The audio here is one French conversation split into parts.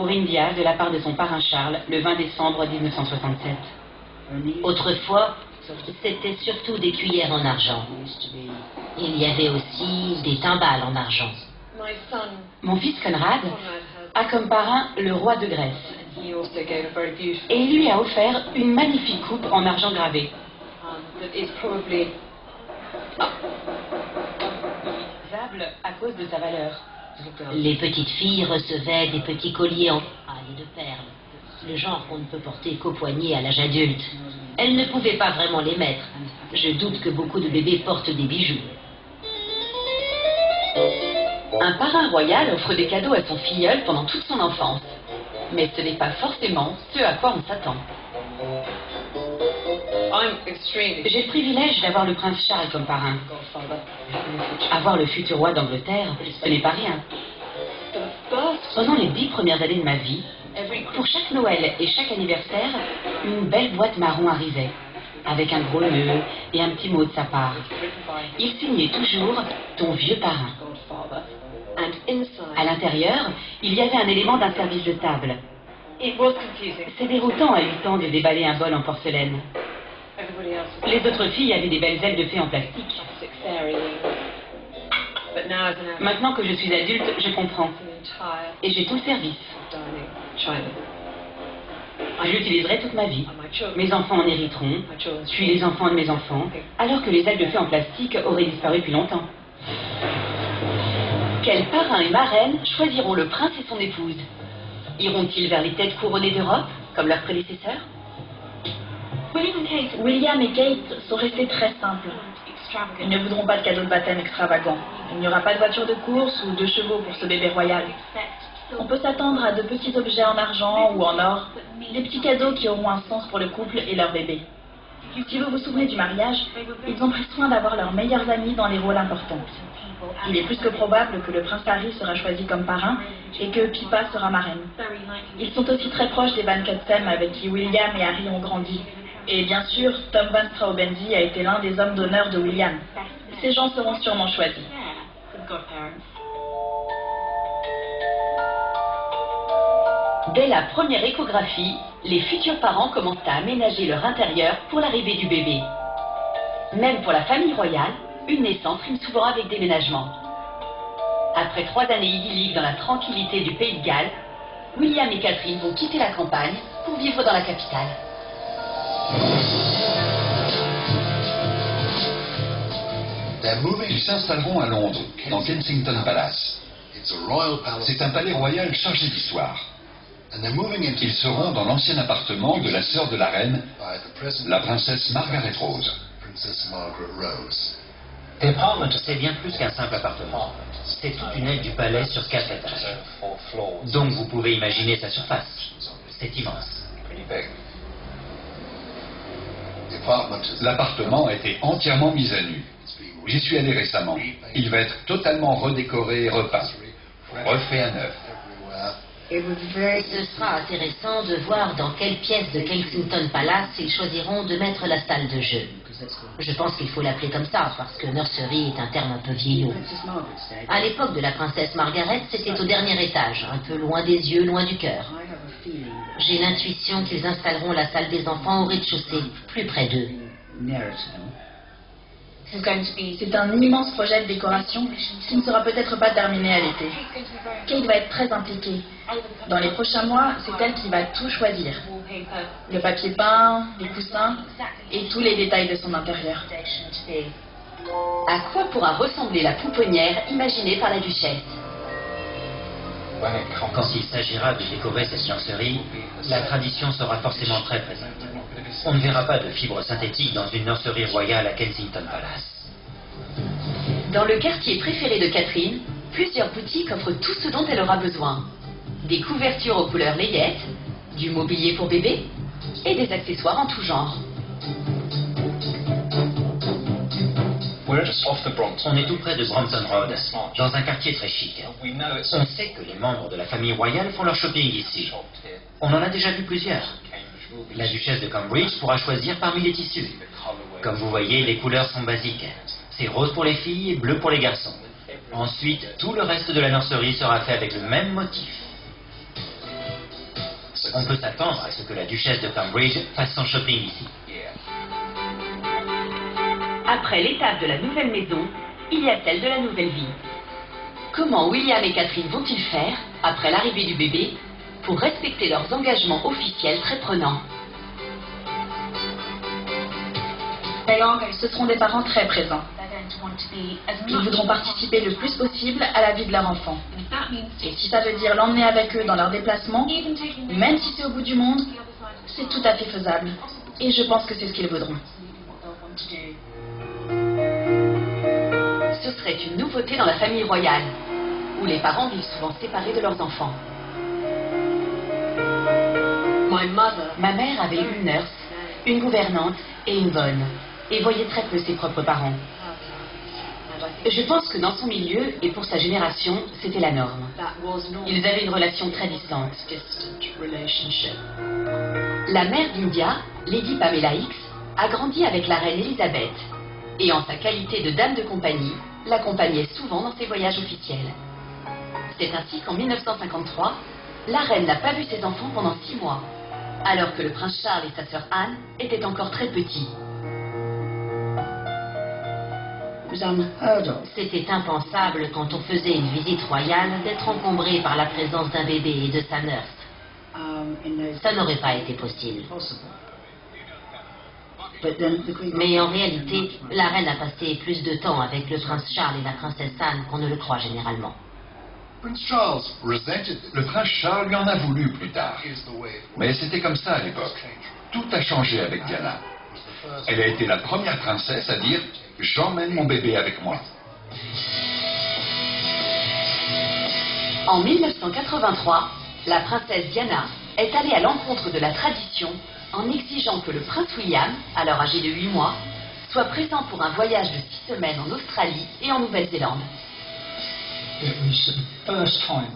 pour India de la part de son parrain Charles le 20 décembre 1967. Autrefois, c'était surtout des cuillères en argent. Il y avait aussi des timbales en argent. Mon fils Conrad a comme parrain le roi de Grèce. Et il lui a offert une magnifique coupe en argent gravé. Utilisable à cause de sa valeur. Les petites filles recevaient des petits colliers en étoiles et de perles, le genre qu'on ne peut porter qu'au poignet à l'âge adulte. Elles ne pouvaient pas vraiment les mettre. Je doute que beaucoup de bébés portent des bijoux. Un parrain royal offre des cadeaux à son filleul pendant toute son enfance. Mais ce n'est pas forcément ce à quoi on s'attend. J'ai le privilège d'avoir le prince Charles comme parrain. Avoir le futur roi d'Angleterre, ce n'est pas rien. Pendant les 10 premières années de ma vie, pour chaque Noël et chaque anniversaire, une belle boîte marron arrivait, avec un gros nœud et un petit mot de sa part. Il signait toujours « ton vieux parrain ». À l'intérieur, il y avait un élément d'un service de table. C'est déroutant à 8 ans de déballer un bol en porcelaine. Les autres filles avaient des belles ailes de fée en plastique. Maintenant que je suis adulte, je comprends. Et j'ai tout le service. Je l'utiliserai toute ma vie. Mes enfants en hériteront, puis les enfants de mes enfants, alors que les ailes de fée en plastique auraient disparu depuis longtemps. Quels parrains et marraines choisiront le prince et son épouse? Iront-ils vers les têtes couronnées d'Europe, comme leurs prédécesseurs? William et Kate sont restés très simples. Ils ne voudront pas de cadeaux de baptême extravagants. Il n'y aura pas de voiture de course ou de chevaux pour ce bébé royal. On peut s'attendre à de petits objets en argent ou en or, des petits cadeaux qui auront un sens pour le couple et leur bébé. Si vous vous souvenez du mariage, ils ont pris soin d'avoir leurs meilleurs amis dans les rôles importants. Il est plus que probable que le prince Harry sera choisi comme parrain et que Pippa sera marraine. Ils sont aussi très proches des Van Cutsem avec qui William et Harry ont grandi. Et bien sûr, Tom Van Straubenzee a été l'un des hommes d'honneur de William. Ces gens seront sûrement choisis. Dès la première échographie, les futurs parents commencent à aménager leur intérieur pour l'arrivée du bébé. Même pour la famille royale, une naissance rime souvent avec déménagement. Après 3 années idylliques dans la tranquillité du Pays de Galles, William et Catherine vont quitter la campagne pour vivre dans la capitale. Ils s'installeront à Londres, dans Kensington Palace. C'est un palais royal chargé d'histoire. Ils seront dans l'ancien appartement de la sœur de la reine, la princesse Margaret Rose. C'est bien plus qu'un simple appartement. C'est toute une aile du palais sur 4 étages. Donc vous pouvez imaginer sa surface. C'est immense. L'appartement a été entièrement mis à nu. J'y suis allé récemment. Il va être totalement redécoré et repeint. Refait à neuf. Ce sera intéressant de voir dans quelle pièce de Kensington Palace ils choisiront de mettre la salle de jeu. Je pense qu'il faut l'appeler comme ça, parce que nursery est un terme un peu vieillot. À l'époque de la princesse Margaret, c'était au dernier étage, un peu loin des yeux, loin du cœur. J'ai l'intuition qu'ils installeront la salle des enfants au rez-de-chaussée, plus près d'eux. C'est un immense projet de décoration qui ne sera peut-être pas terminé à l'été. Kate va être très impliquée. Dans les prochains mois, c'est elle qui va tout choisir. Le papier peint, les coussins et tous les détails de son intérieur. À quoi pourra ressembler la pouponnière imaginée par la duchesse? Quand il s'agira de décorer cette nurserie, la tradition sera forcément très présente. On ne verra pas de fibres synthétiques dans une nurserie royale à Kensington Palace. Dans le quartier préféré de Catherine, plusieurs boutiques offrent tout ce dont elle aura besoin. Des couvertures aux couleurs layettes, du mobilier pour bébé et des accessoires en tout genre. On est tout près de Brompton Road, dans un quartier très chic. On sait que les membres de la famille royale font leur shopping ici. On en a déjà vu plusieurs. La duchesse de Cambridge pourra choisir parmi les tissus. Comme vous voyez, les couleurs sont basiques. C'est rose pour les filles et bleu pour les garçons. Ensuite, tout le reste de la nurserie sera fait avec le même motif. On peut s'attendre à ce que la duchesse de Cambridge fasse son shopping ici. Après l'étape de la nouvelle maison, il y a celle de la nouvelle vie. Comment William et Catherine vont-ils faire, après l'arrivée du bébé, pour respecter leurs engagements officiels très prenants? Ce seront des parents très présents. Ils voudront participer le plus possible à la vie de leur enfant. Et si ça veut dire l'emmener avec eux dans leurs déplacements, même si c'est au bout du monde, c'est tout à fait faisable. Et je pense que c'est ce qu'ils voudront. Ce serait une nouveauté dans la famille royale, où les parents vivent souvent séparés de leurs enfants. Ma mère avait une nurse, une gouvernante et une bonne, et voyait très peu ses propres parents. Je pense que dans son milieu et pour sa génération, c'était la norme. Ils avaient une relation très distante. La mère d'India, Lady Pamela X, a grandi avec la reine Elisabeth et en sa qualité de dame de compagnie, l'accompagnait souvent dans ses voyages officiels. C'est ainsi qu'en 1953, la reine n'a pas vu ses enfants pendant 6 mois, alors que le prince Charles et sa sœur Anne étaient encore très petits. C'était impensable quand on faisait une visite royale d'être encombré par la présence d'un bébé et de sa nurse. Ça n'aurait pas été possible. Mais en réalité, la reine a passé plus de temps avec le prince Charles et la princesse Anne qu'on ne le croit généralement. Le prince Charles lui en a voulu plus tard. Mais c'était comme ça à l'époque. Tout a changé avec Diana. Elle a été la première princesse à dire « J'emmène mon bébé avec moi ». En 1983, la princesse Diana est allée à l'encontre de la tradition en exigeant que le prince William, alors âgé de 8 mois, soit présent pour un voyage de 6 semaines en Australie et en Nouvelle-Zélande.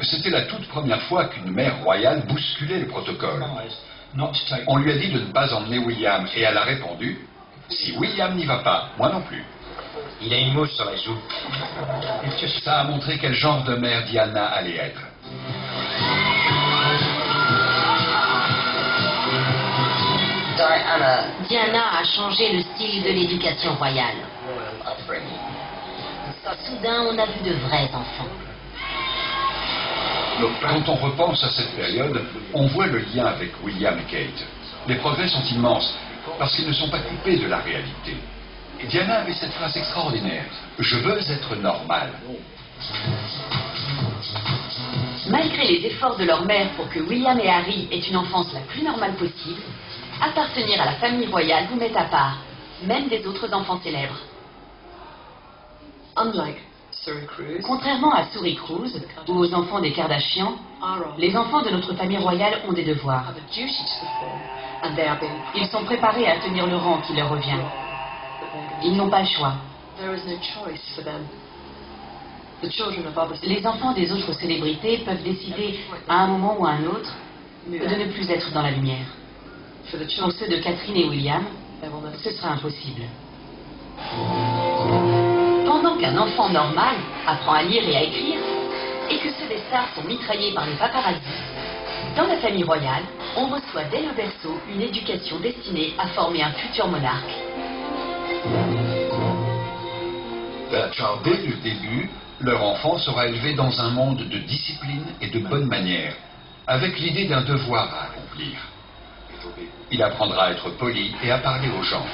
C'était la toute première fois qu'une mère royale bousculait le protocole. On lui a dit de ne pas emmener William et elle a répondu « Si William n'y va pas, moi non plus ». Il a une mouche sur la joue. Ça a montré quel genre de mère Diana allait être. Diana a changé le style de l'éducation royale. Soudain, on a vu de vrais enfants. Quand on repense à cette période, on voit le lien avec William et Kate. Les progrès sont immenses parce qu'ils ne sont pas coupés de la réalité. Et Diana avait cette phrase extraordinaire « Je veux être normale ». Malgré les efforts de leur mère pour que William et Harry aient une enfance la plus normale possible, appartenir à la famille royale vous met à part, même des autres enfants célèbres. Contrairement à Surrey Cruise ou aux enfants des Kardashians, les enfants de notre famille royale ont des devoirs. Ils sont préparés à tenir le rang qui leur revient. Ils n'ont pas le choix. Les enfants des autres célébrités peuvent décider à un moment ou à un autre de ne plus être dans la lumière. Pour ceux de Catherine et William, ce sera impossible. Pendant qu'un enfant normal apprend à lire et à écrire, et que ceux des stars sont mitraillés par les paparazzis, dans la famille royale, on reçoit dès le berceau une éducation destinée à former un futur monarque. Dès le début, leur enfant sera élevé dans un monde de discipline et de bonnes manières, avec l'idée d'un devoir à accomplir. Il apprendra à être poli et à parler aux gens.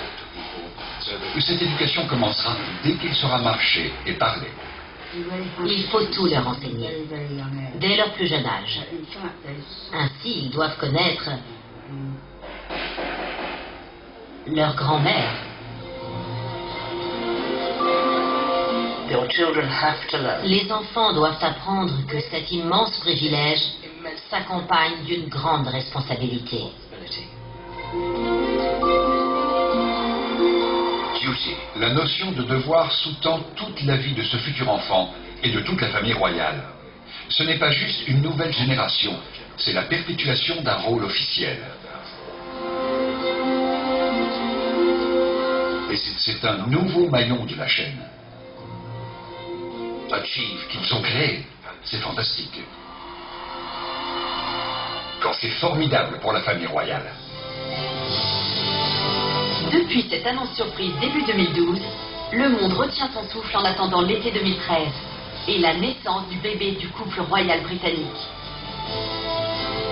Cette éducation commencera dès qu'il saura marcher et parler. Il faut tout leur enseigner, dès leur plus jeune âge. Ainsi, ils doivent connaître leur grand-mère. Les enfants doivent apprendre que cet immense privilège s'accompagne d'une grande responsabilité. La notion de devoir sous-tend toute la vie de ce futur enfant et de toute la famille royale. Ce n'est pas juste une nouvelle génération, c'est la perpétuation d'un rôle officiel. Et c'est un nouveau maillon de la chaîne qu'ils ont créé. C'est fantastique. C'est formidable pour la famille royale. Depuis cette annonce surprise début 2012, le monde retient son souffle en attendant l'été 2013 et la naissance du bébé du couple royal britannique.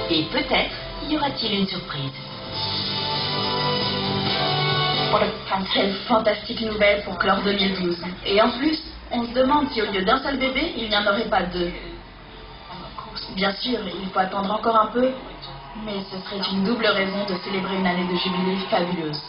Et peut-être y aura-t-il une surprise. Quelle fantastique nouvelle pour clore 2012. Et en plus, on se demande si au lieu d'un seul bébé, il n'y en aurait pas deux. Bien sûr, il faut attendre encore un peu, mais ce serait une double raison de célébrer une année de jubilé fabuleuse.